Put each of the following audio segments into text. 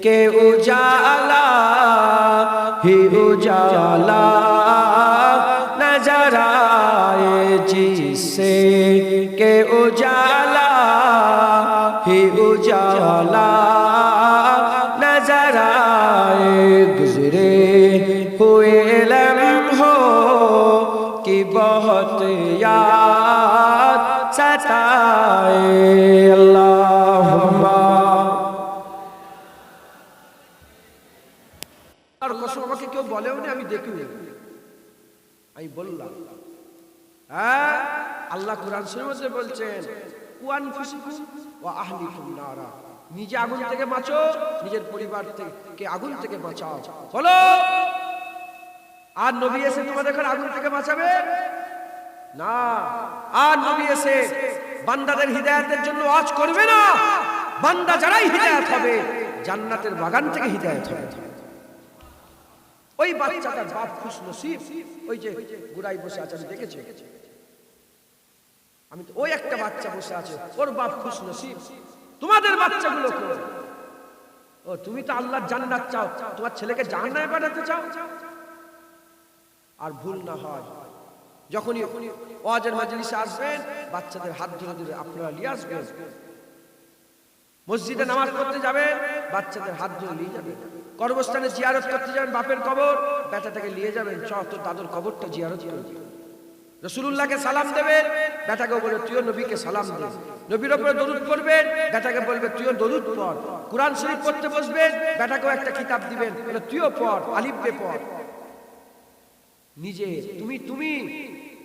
के उजाला ही उजाला नजर आए, जिससे के उजाला ही उजाला नजर आए, गुजरे हुए लम्हों की बहुत याद सताए। अल्लाहुम्मा আর কসম আমাকে কেউ বলেও না, আমি দেখিও, আমি বললাম। হ্যাঁ, আল্লাহ কোরআন শরীফের মধ্যে বলছেন কুআনফুসিকুম ওয়া আহলিকুম নারা, নিজে আগুন থেকে বাঁচো, নিজের পরিবার থেকে আগুন থেকে বাঁচাও। বলো, আর নবী এসে তোমাদের ঘরে আগুন থেকে বাঁচাবে না। আর নবী এসে বান্দাদের হিদায়াতের জন্য ওয়াজ করবে না। বান্দা যারাই হিদায়াত হবে, জান্নাতের বাগান থেকে হিদায়াত হবে। ওই বাচ্চাটার বাপ খুশ নসিব, ওই যে গুড়াই বসে আছে, আমি দেখেছি, আমি তো ওই একটা বাচ্চা বসে আছে, ওর বাপ খুশ নসিব। তোমাদের বাচ্চাগুলো কই? ও তুমি তো আল্লাহর জান্নাত চাও, তোমার ছেলেকে জাহান্নামে পাঠাতে চাও। আর ভুল না হয়, যখনই ওয়াজের মাজলিসে আসবেন, বাচ্চাদের হাত ধরে ধরে আপনারা নিয়ে আসবেন। মসজিদে নামাজ পড়তে যাবেন, বাচ্চাদের হাত ধরে নিয়ে যাবেন। কবরস্থানে জিয়ারত করতে যাবেন, বাপের কবর, বেটাটাকে নিয়ে যাবেন, চ তোর দাদুর কবরটা জিয়ারত করবি। রাসূলুল্লাহকে সালাম দেবেন, বেটাকে বলবে তুইও নবীকে সালাম দে। নবীর উপরে দরুদ পড়বেন, বেটাকে বলবে তুইও দরুদ পড়। কুরআন শরীফ পড়তে বসবেন, বেটাকেও একটা কিতাব দিবেন, বলে তুইও পড়, আলিফ বে পড়। নিজে তুমি তুমি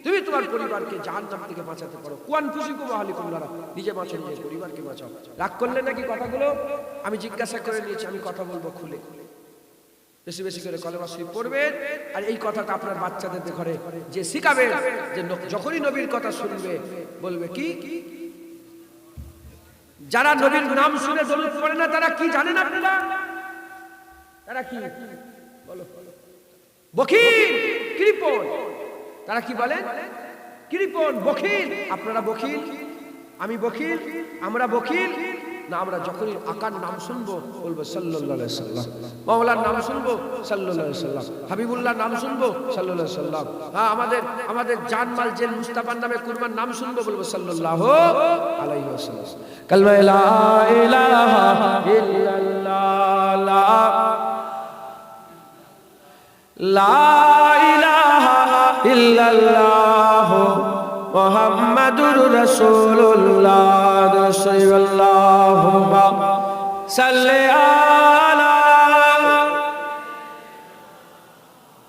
তুমি তোমার পরিবারকে জাহান্নাম থেকে বাঁচাতে পারো। কুআনফুসিকুম ওয়া আহলিকুম নারা, নিজে বাঁচো, নিজের পরিবারকে বাঁচাও। রাগ করলে নাকি কথাগুলো? আমি জিজ্ঞাসা করে নিয়েছি, আমি কথা বলবো খুলে। বেশি বেশি করে কলেমা শরীফ পড়বেন, আর এই কথাটা আপনার বাচ্চাদের ঘরে যে শিখাবেন, যে যখনই নবীর কথা শুনবে বলবে কি, যারা নবীর নাম শুনে দরুদ পড়ে না তারা কি জানেন আপনারা? তারা কি বলো? বখিল, কৃপণ। তারা কি বলেন? কৃপণ, বখিল। আপনারা বখিল, আমি বখিল, আমরা বখিল না। আমরা যখনই আকার নাম শুনবো বলবো সাল্লাল্লাহু আলাইহি সাল্লাম, মাওলার নাম শুনবো সাল্লাল্লাহু আলাইহি সাল্লাম, হাবিবুল্লাহর নাম শুনবো সাল্লাল্লাহু আলাইহি সাল্লাম। হ্যাঁ, আমাদের জানমাল জেল মুস্তাফার নামে কুরবান নাম শুনবো, বলবো সাল্লাল্লাহু আলাইহি ওয়াসাল্লাম। কালমা লা ইলাহা ইল্লাল্লাহ, লা ইলাহা ইল্লাল্লাহ মুহাম্মাদুর রাসূলুল্লাহ, সাল্লাল্লাহু আলাইহি ওয়া সাল্লাম।